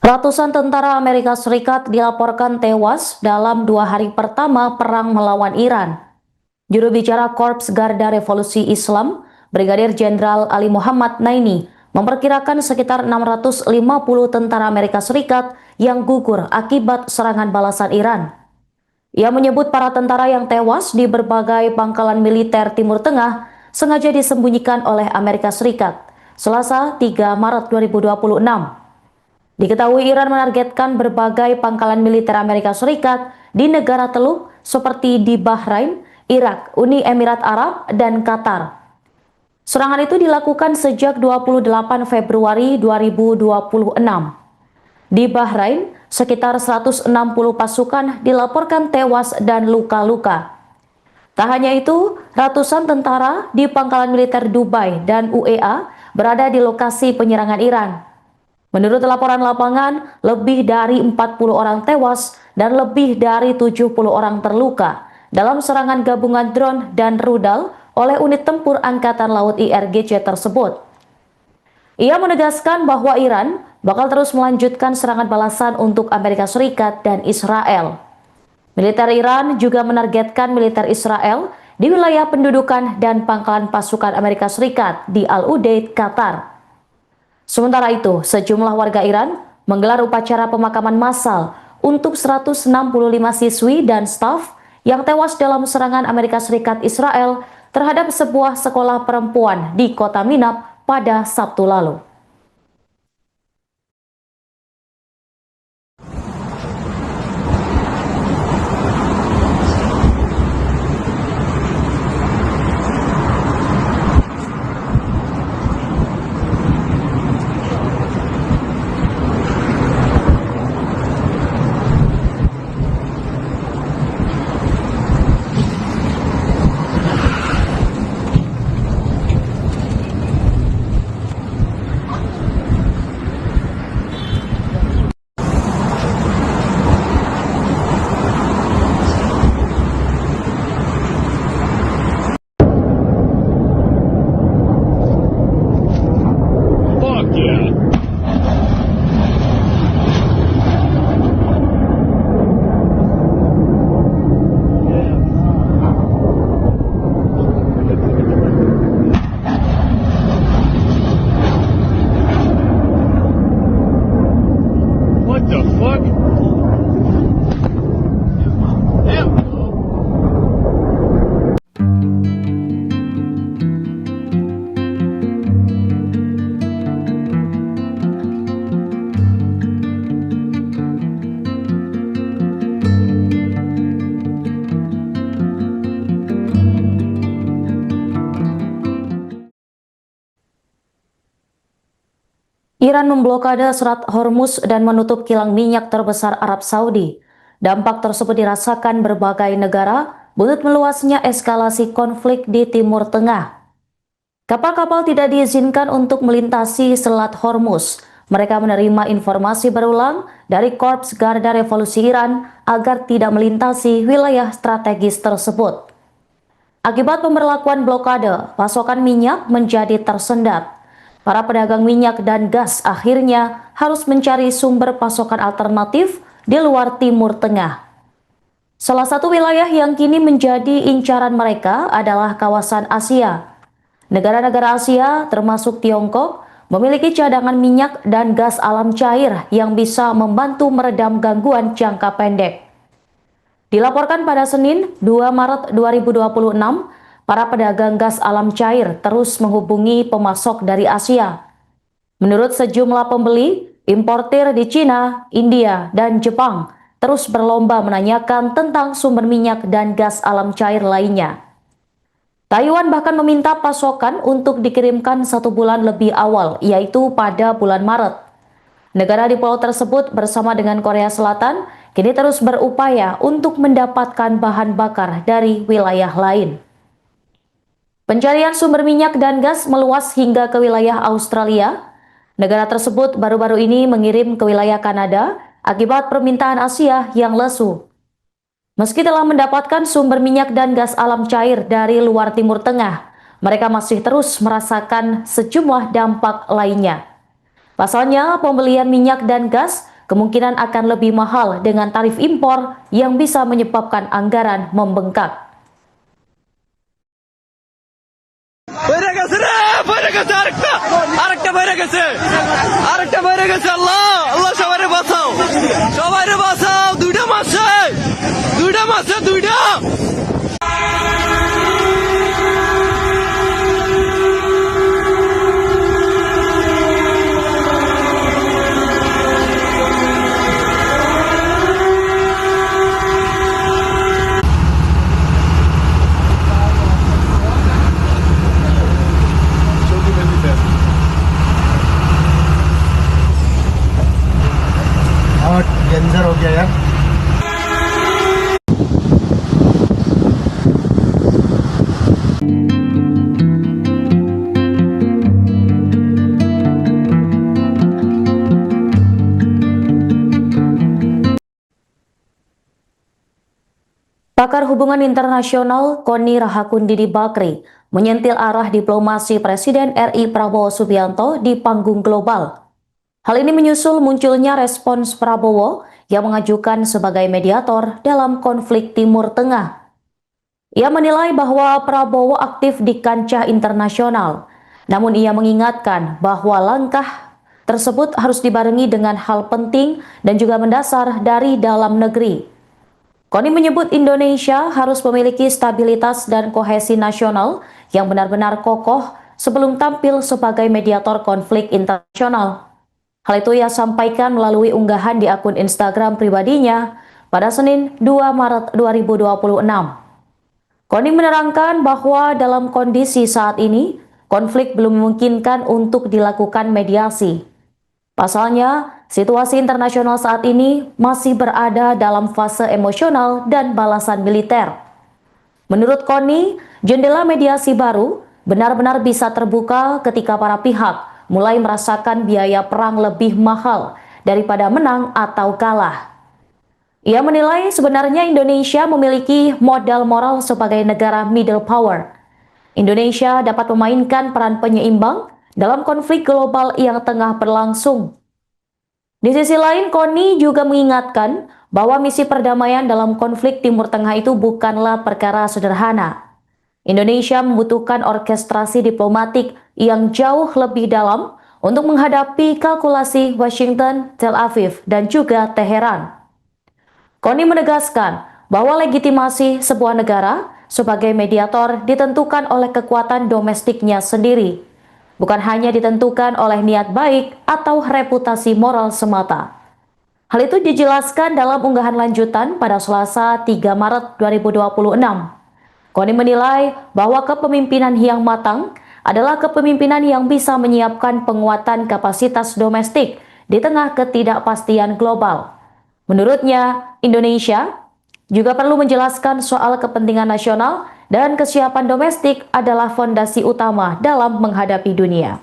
Ratusan tentara Amerika Serikat dilaporkan tewas dalam 2 hari pertama perang melawan Iran. Juru bicara Korps Garda Revolusi Islam, Brigadir Jenderal Ali Muhammad Naini, memperkirakan sekitar 650 tentara Amerika Serikat yang gugur akibat serangan balasan Iran. Ia menyebut para tentara yang tewas di berbagai pangkalan militer Timur Tengah sengaja disembunyikan oleh Amerika Serikat, Selasa 3 Maret 2026. Diketahui Iran menargetkan berbagai pangkalan militer Amerika Serikat di negara Teluk seperti di Bahrain, Irak, Uni Emirat Arab, dan Qatar. Serangan itu dilakukan sejak 28 Februari 2026. Di Bahrain, sekitar 160 pasukan dilaporkan tewas dan luka-luka. Tak hanya itu, ratusan tentara di pangkalan militer Dubai dan UEA berada di lokasi penyerangan Iran. Menurut laporan lapangan, lebih dari 40 orang tewas dan lebih dari 70 orang terluka dalam serangan gabungan drone dan rudal oleh unit tempur Angkatan Laut IRGC tersebut. Ia menegaskan bahwa Iran bakal terus melanjutkan serangan balasan untuk Amerika Serikat dan Israel. Militer Iran juga menargetkan militer Israel di wilayah pendudukan dan pangkalan pasukan Amerika Serikat di Al-Udeid, Qatar. Sementara itu, sejumlah warga Iran menggelar upacara pemakaman massal untuk 165 siswi dan staf yang tewas dalam serangan Amerika Serikat Israel terhadap sebuah sekolah perempuan di kota Minab pada Sabtu lalu. Fuck yeah. What the fuck? Damn. Iran memblokade Selat Hormuz dan menutup kilang minyak terbesar Arab Saudi. Dampak tersebut dirasakan berbagai negara buntut meluasnya eskalasi konflik di Timur Tengah. Kapal-kapal tidak diizinkan untuk melintasi Selat Hormuz. Mereka menerima informasi berulang dari Korps Garda Revolusi Iran agar tidak melintasi wilayah strategis tersebut. Akibat pemberlakuan blokade, pasokan minyak menjadi tersendat. Para pedagang minyak dan gas akhirnya harus mencari sumber pasokan alternatif di luar Timur Tengah. Salah satu wilayah yang kini menjadi incaran mereka adalah kawasan Asia. Negara-negara Asia, termasuk Tiongkok, memiliki cadangan minyak dan gas alam cair yang bisa membantu meredam gangguan jangka pendek. Dilaporkan pada Senin, 2 Maret 2026, para pedagang gas alam cair terus menghubungi pemasok dari Asia. Menurut sejumlah pembeli, importir di Cina, India, dan Jepang terus berlomba menanyakan tentang sumber minyak dan gas alam cair lainnya. Taiwan bahkan meminta pasokan untuk dikirimkan 1 bulan lebih awal, yaitu pada bulan Maret. Negara di pulau tersebut bersama dengan Korea Selatan kini terus berupaya untuk mendapatkan bahan bakar dari wilayah lain. Pencarian sumber minyak dan gas meluas hingga ke wilayah Australia. Negara tersebut baru-baru ini mengirim ke wilayah Kanada akibat permintaan Asia yang lesu. Meski telah mendapatkan sumber minyak dan gas alam cair dari luar Timur Tengah, mereka masih terus merasakan sejumlah dampak lainnya. Pasalnya, pembelian minyak dan gas kemungkinan akan lebih mahal dengan tarif impor yang bisa menyebabkan anggaran membengkak. Danger हो गया यार। Pakar hubungan internasional Koni Rahakundini Bakri menyentil arah diplomasi Presiden RI Prabowo Subianto di panggung global. Hal ini menyusul munculnya respons Prabowo yang mengajukan sebagai mediator dalam konflik Timur Tengah. Ia menilai bahwa Prabowo aktif di kancah internasional, namun ia mengingatkan bahwa langkah tersebut harus dibarengi dengan hal penting dan juga mendasar dari dalam negeri. Koni menyebut Indonesia harus memiliki stabilitas dan kohesi nasional yang benar-benar kokoh sebelum tampil sebagai mediator konflik internasional. Hal itu ia sampaikan melalui unggahan di akun Instagram pribadinya pada Senin 2 Maret 2026. Koni menerangkan bahwa dalam kondisi saat ini, konflik belum memungkinkan untuk dilakukan mediasi. Pasalnya, situasi internasional saat ini masih berada dalam fase emosional dan balasan militer. Menurut Koni, jendela mediasi baru benar-benar bisa terbuka ketika para pihak mulai merasakan biaya perang lebih mahal daripada menang atau kalah. Ia menilai sebenarnya Indonesia memiliki modal moral sebagai negara middle power. Indonesia dapat memainkan peran penyeimbang dalam konflik global yang tengah berlangsung. Di sisi lain, Koni juga mengingatkan bahwa misi perdamaian dalam konflik Timur Tengah itu bukanlah perkara sederhana. Indonesia membutuhkan orkestrasi diplomatik yang jauh lebih dalam untuk menghadapi kalkulasi Washington, Tel Aviv, dan juga Teheran. Koni menegaskan bahwa legitimasi sebuah negara sebagai mediator ditentukan oleh kekuatan domestiknya sendiri, bukan hanya ditentukan oleh niat baik atau reputasi moral semata. Hal itu dijelaskan dalam unggahan lanjutan pada Selasa 3 Maret 2026. Koni menilai bahwa kepemimpinan yang matang adalah kepemimpinan yang bisa menyiapkan penguatan kapasitas domestik di tengah ketidakpastian global. Menurutnya, Indonesia juga perlu menjelaskan soal kepentingan nasional dan kesiapan domestik adalah fondasi utama dalam menghadapi dunia.